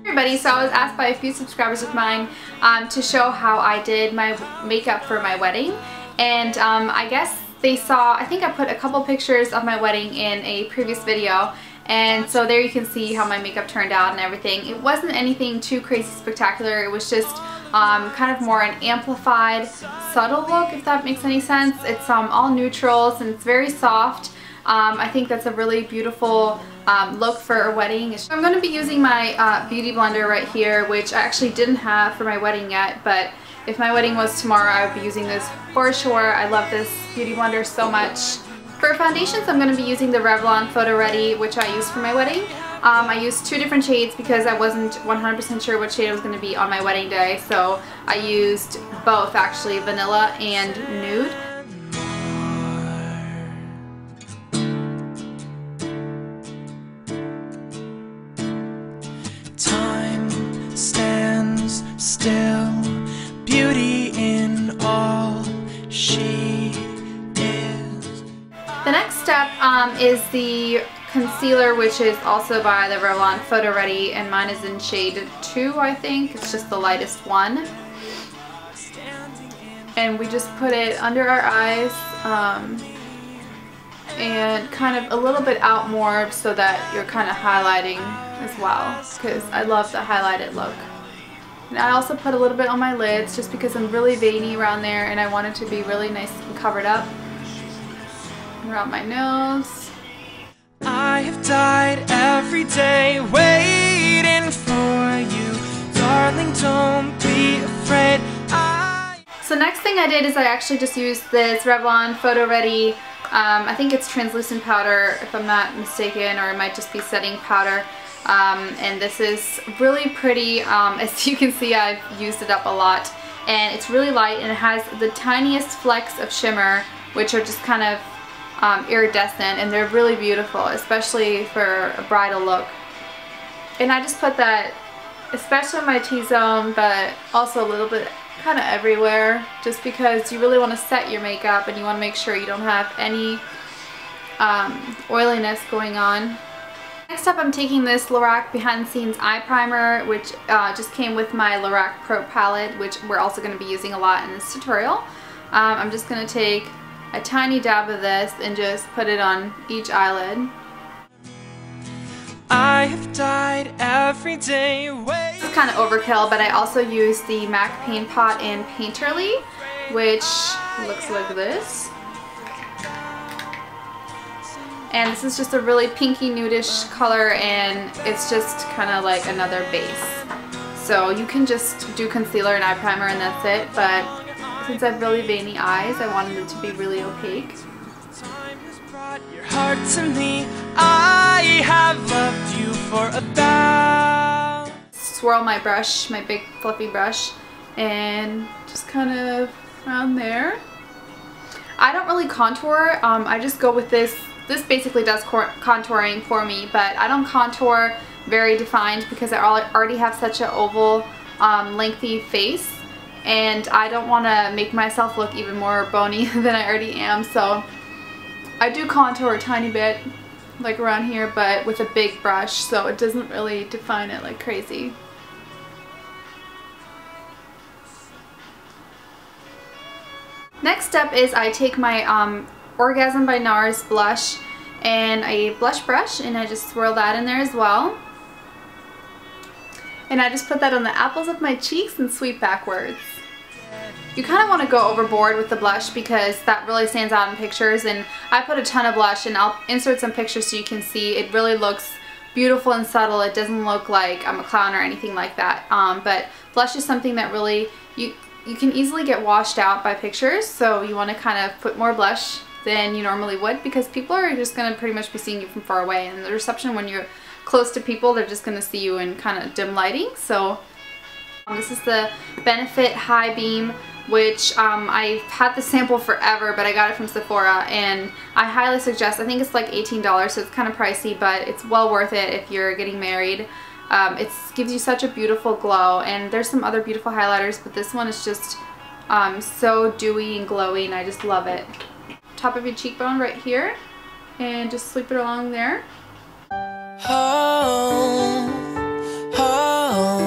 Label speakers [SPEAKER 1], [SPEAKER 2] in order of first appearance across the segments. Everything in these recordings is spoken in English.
[SPEAKER 1] Everybody, so I was asked by a few subscribers of mine to show how I did my makeup for my wedding, and I guess they saw, I think I put a couple pictures of my wedding in a previous video, and so there you can see how my makeup turned out and everything. It wasn't anything too crazy spectacular, it was just kind of more an amplified, subtle look, if that makes any sense. It's all neutrals and it's very soft. I think that's a really beautiful look for a wedding. So I'm going to be using my beauty blender right here, which I actually didn't have for my wedding yet, but if my wedding was tomorrow, I would be using this for sure. I love this beauty blender so much. For foundations, I'm going to be using the Revlon Photoready, which I used for my wedding. I used two different shades because I wasn't 100% sure what shade it was going to be on my wedding day, so I used both actually, vanilla and nude.
[SPEAKER 2] Time stands still, beauty in all she is.
[SPEAKER 1] The next step is the concealer, which is also by the Revlon Photoready, and mine is in shade 2, I think. It's just the lightest one. And we just put it under our eyes and kind of a little bit out more so that you're kind of highlighting as well, because I love the highlighted look. And I also put a little bit on my lids just because I'm really veiny around there and I want it to be really nice and covered up. Around my nose.
[SPEAKER 2] I have died every day waiting for you, darling, don't be afraid.
[SPEAKER 1] So next thing I did is I actually just used this Revlon Photoready, I think it's translucent powder if I'm not mistaken, or it might just be setting powder. And this is really pretty. As you can see, I've used it up a lot, and it's really light and it has the tiniest flecks of shimmer, which are just kind of iridescent, and they're really beautiful, especially for a bridal look. And I just put that especially in my T-zone, but also a little bit kind of everywhere, just because you really want to set your makeup and you want to make sure you don't have any oiliness going on. Next up, I'm taking this Lorac behind the scenes eye primer, which just came with my Lorac Pro Palette, which we're also going to be using a lot in this tutorial. I'm just going to take a tiny dab of this and just put it on each eyelid.
[SPEAKER 2] I have died every day.
[SPEAKER 1] This is kind of overkill, but I also use the MAC Paint Pot in Painterly, which looks like this. And this is just a really pinky nudish color, and it's just kind of like another base. So you can just do concealer and eye primer and that's it, but since I have really veiny eyes, I wanted it to be really opaque.
[SPEAKER 2] Your heart to me, I have loved you for about.
[SPEAKER 1] Swirl my brush, my big fluffy brush, and just kind of around there. I don't really contour, I just go with this. This basically does contouring for me, but I don't contour very defined because I already have such an oval, lengthy face, and I don't want to make myself look even more bony than I already am, so I do contour a tiny bit, like around here, but with a big brush, so it doesn't really define it like crazy. Next step is I take my Orgasm by NARS blush and a blush brush, and I just swirl that in there as well. And I just put that on the apples of my cheeks and sweep backwards. You kind of want to go overboard with the blush because that really stands out in pictures, and I put a ton of blush, and I'll insert some pictures so you can see. It really looks beautiful and subtle. It doesn't look like I'm a clown or anything like that. But blush is something that really, you can easily get washed out by pictures, so you want to kind of put more blush than you normally would, because people are just going to pretty much be seeing you from far away, and the reception when you're close to people, they're just going to see you in kind of dim lighting. So this is the Benefit High Beam, which I've had the sample forever, but I got it from Sephora, and I highly suggest. I think it's like $18, so it's kind of pricey, but it's well worth it if you're getting married. It gives you such a beautiful glow, and there's some other beautiful highlighters, but this one is just so dewy and glowy, and I just love it. Top of your cheekbone right here, and just sweep it along there.
[SPEAKER 2] Oh, oh.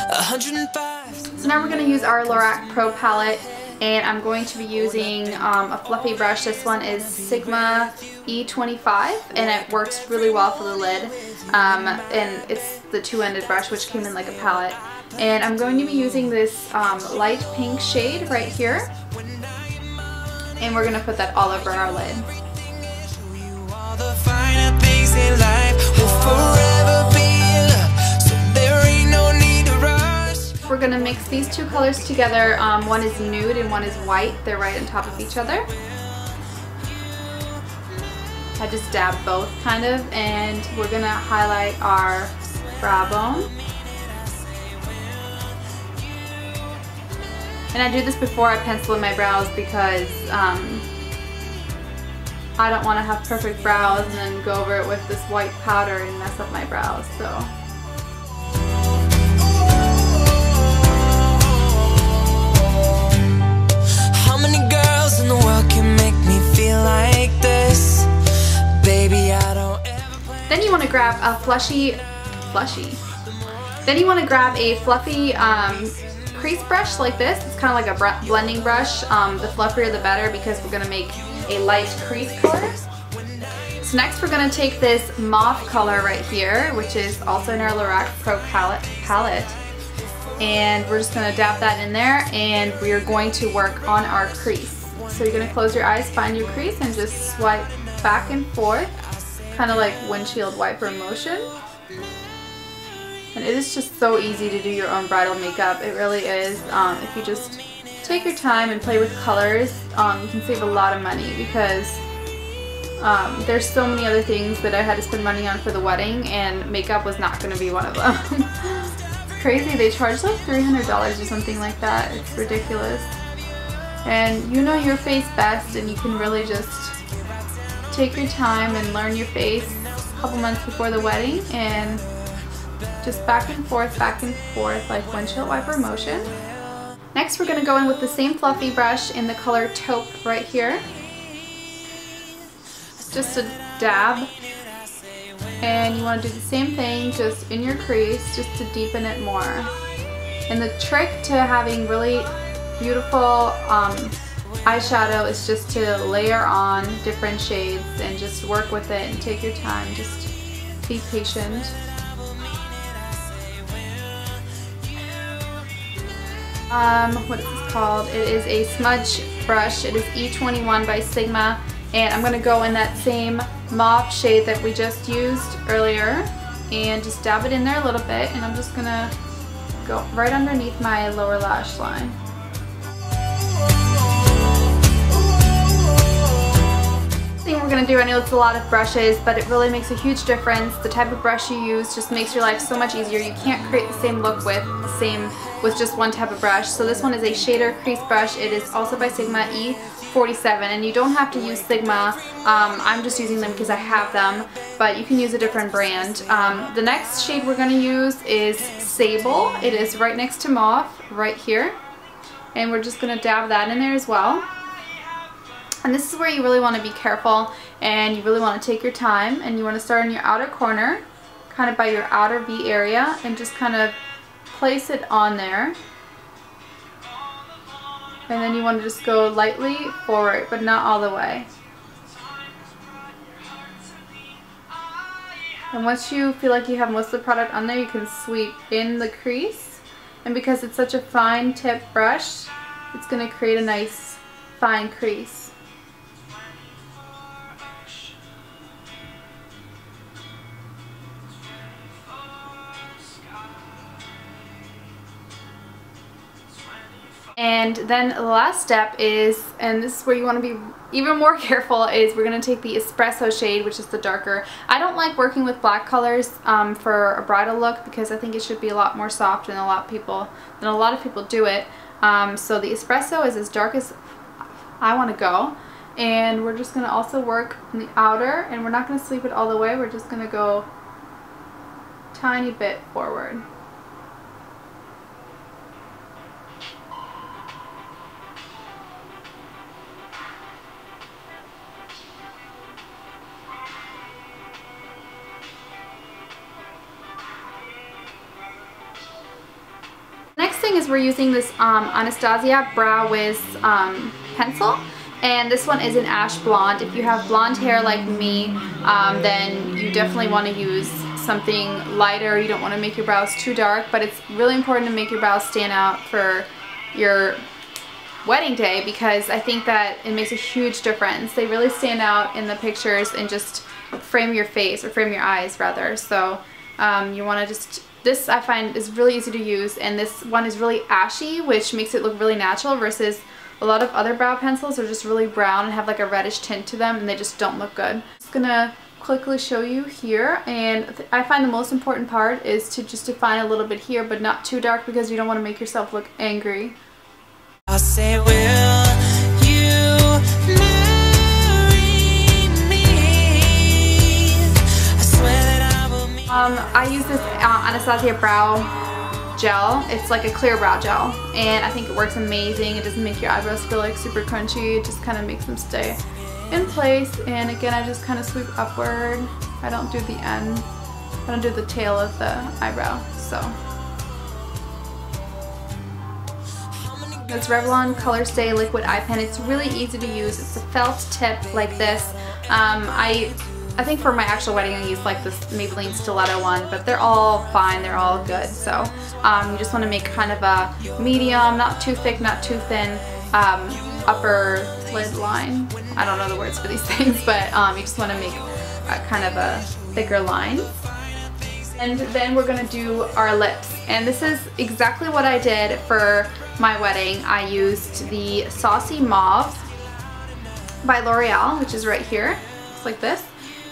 [SPEAKER 2] 105.
[SPEAKER 1] So now we're going to use our Lorac Pro Palette, and I'm going to be using a fluffy brush. This one is Sigma E25, and it works really well for the lid, and it's the two-ended brush, which came in like a palette. And I'm going to be using this light pink shade right here, and we're going to put that all over our lid. We're going to mix these two colors together. One is nude and one is white. They're right on top of each other. I just dab both kind of, and we're going to highlight our brow bone. And I do this before I pencil in my brows because I don't want to have perfect brows and then go over it with this white powder and mess up my brows. So.
[SPEAKER 2] How many girls in the world can make me feel like this? Baby, I don't ever.
[SPEAKER 1] Then you want to grab a Then you want to grab a fluffy crease brush like this. It's kind of like a blending brush. The fluffier the better, because we're going to make a light crease color. So next we're going to take this mauve color right here, which is also in our Lorac Pro Palette. And we're just going to dab that in there, and we are going to work on our crease. So you're going to close your eyes, find your crease, and just swipe back and forth, kind of like windshield wiper motion. And it is just so easy to do your own bridal makeup. It really is. If you just take your time and play with colors, you can save a lot of money, because there's so many other things that I had to spend money on for the wedding, and makeup was not going to be one of them. It's crazy. They charge like $300 or something like that. It's ridiculous. And you know your face best, and you can really just take your time and learn your face a couple months before the wedding, and just back and forth like windshield wiper motion. Next we're going to go in with the same fluffy brush in the color taupe right here. Just a dab. And you want to do the same thing just in your crease, just to deepen it more. And the trick to having really beautiful eyeshadow is just to layer on different shades and just work with it and take your time. Just be patient. What is this called? It is a smudge brush. It is E21 by Sigma, and I'm going to go in that same mauve shade that we just used earlier and just dab it in there a little bit, and I'm just going to go right underneath my lower lash line. We're going to do, I know it's a lot of brushes, but it really makes a huge difference. The type of brush you use just makes your life so much easier. You can't create the same look with just one type of brush. So this one is a shader crease brush. It is also by Sigma E47, and you don't have to use Sigma. I'm just using them because I have them, but you can use a different brand. The next shade we're going to use is Sable. It is right next to mauve right here, and we're just going to dab that in there as well. And this is where you really want to be careful, and you really want to take your time, and you want to start in your outer corner, kind of by your outer V area, and just kind of place it on there. And then you want to just go lightly forward, but not all the way. And once you feel like you have most of the product on there, you can sweep in the crease. And because it's such a fine tip brush, it's going to create a nice fine crease. And then the last step is, and this is where you want to be even more careful, is we're going to take the espresso shade, which is the darker. I don't like working with black colors for a bridal look, because I think it should be a lot more soft, and a lot of people do it. So the espresso is as dark as I want to go, and we're just going to also work on the outer, and we're not going to sweep it all the way. We're just going to go tiny bit forward. thing is we're using this Anastasia Brow Wiz pencil. And this one is an ash blonde. If you have blonde hair like me, then you definitely want to use something lighter. You don't want to make your brows too dark, but it's really important to make your brows stand out for your wedding day, because I think that it makes a huge difference. They really stand out in the pictures and just frame your face, or frame your eyes rather. So you want to just, this I find is really easy to use, and this one is really ashy, which makes it look really natural, versus a lot of other brow pencils are just really brown and have like a reddish tint to them, and they just don't look good. I'm just gonna quickly show you here, and I find the most important part is to just define a little bit here, but not too dark, because you don't want to make yourself look angry.
[SPEAKER 2] I'll say, will you marry me? I swear that I will meet.
[SPEAKER 1] I use this Anastasia brow gel. It's like a clear brow gel, and I think it works amazing. It doesn't make your eyebrows feel like super crunchy. It just kind of makes them stay in place. And again, I just kind of sweep upward. I don't do the end. I don't do the tail of the eyebrow. So this Revlon Color Stay Liquid Eye Pen. It's really easy to use. It's a felt tip like this. I think for my actual wedding I used like this Maybelline Stiletto one, but they're all fine, they're all good. So you just want to make kind of a medium, not too thick, not too thin, upper lid line. I don't know the words for these things, but you just want to make kind of a thicker line. And then we're going to do our lips. And this is exactly what I did for my wedding. I used the Saucy Mauve by L'Oreal, which is right here. It's like this.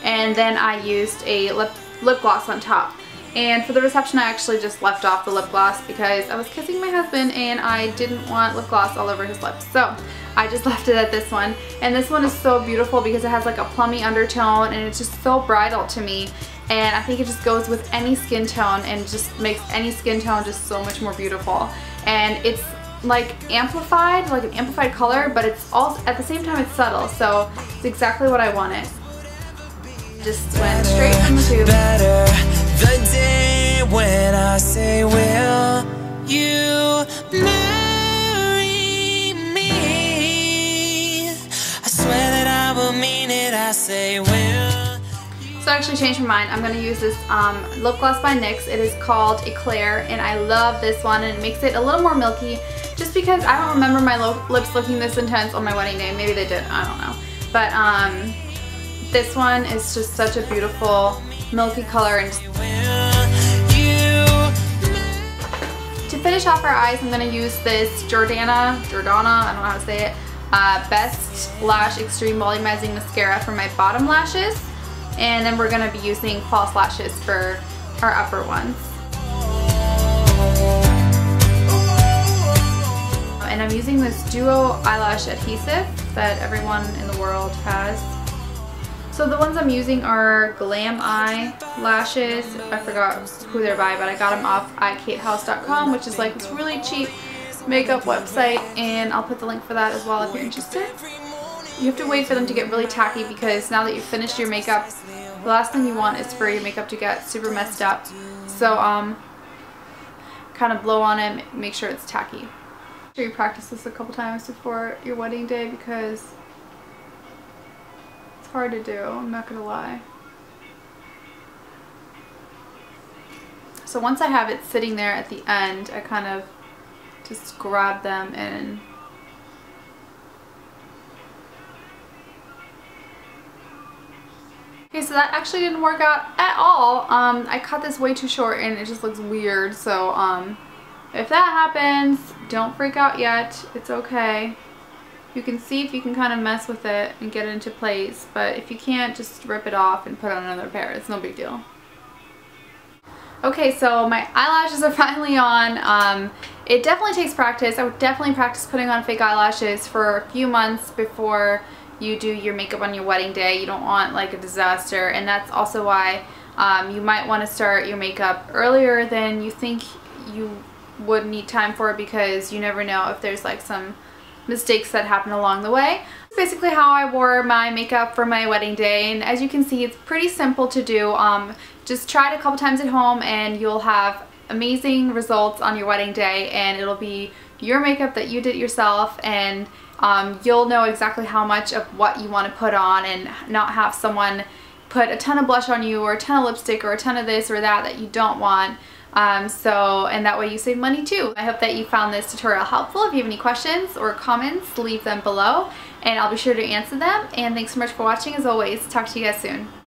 [SPEAKER 1] And then I used a lip gloss on top. And for the reception I actually just left off the lip gloss because I was kissing my husband and I didn't want lip gloss all over his lips. So I just left it at this one. And this one is so beautiful because it has like a plummy undertone and it's just so bridal to me. And I think it just goes with any skin tone and just makes any skin tone just so much more beautiful. And it's like amplified, like an amplified color, but it's all at the same time it's subtle. So it's exactly what I wanted. Just went straight from the tube.
[SPEAKER 2] Better the day when I say, will you marry me? I swear that I will mean it. I say, will.
[SPEAKER 1] So I actually changed my mind. I'm going to use this lip gloss by NYX. It is called Eclair, and I love this one, and it makes it a little more milky just because I don't remember my lips looking this intense on my wedding day. Maybe they did, I don't know. But this one is just such a beautiful milky color. And to finish off our eyes, I'm going to use this Jordana, I don't know how to say it, Best Lash Extreme Volumizing Mascara for my bottom lashes. And then we're going to be using false lashes for our upper ones. And I'm using this Duo Eyelash Adhesive that everyone in the world has. So the ones I'm using are Glam Eye lashes. I forgot who they're by, but I got them off iKateHouse.com, which is like this really cheap makeup website, and I'll put the link for that as well if you're interested. You have to wait for them to get really tacky because now that you've finished your makeup, the last thing you want is for your makeup to get super messed up. So kind of blow on it, make sure it's tacky. Make sure you practice this a couple times before your wedding day because it's hard to do, I'm not gonna lie. So once I have it sitting there at the end, I kind of just grab them and okay, so that actually didn't work out at all. I cut this way too short and it just looks weird. So if that happens, don't freak out yet. It's okay. You can see if you can kind of mess with it and get it into place, but if you can't, just rip it off and put on another pair. It's no big deal. Okay, so my eyelashes are finally on. It definitely takes practice. I would definitely practice putting on fake eyelashes for a few months before you do your makeup on your wedding day. You don't want like a disaster, and that's also why you might want to start your makeup earlier than you think you would need time for, because you never know if there's like some mistakes that happen along the way. That's basically how I wore my makeup for my wedding day, and as you can see, it's pretty simple to do. Just try it a couple times at home and you'll have amazing results on your wedding day, and it'll be your makeup that you did yourself, and you'll know exactly how much of what you want to put on and not have someone put a ton of blush on you or a ton of lipstick or a ton of this or that you don't want. And that way you save money too. I hope that you found this tutorial helpful. If you have any questions or comments, leave them below and I'll be sure to answer them. And thanks so much for watching as always. Talk to you guys soon.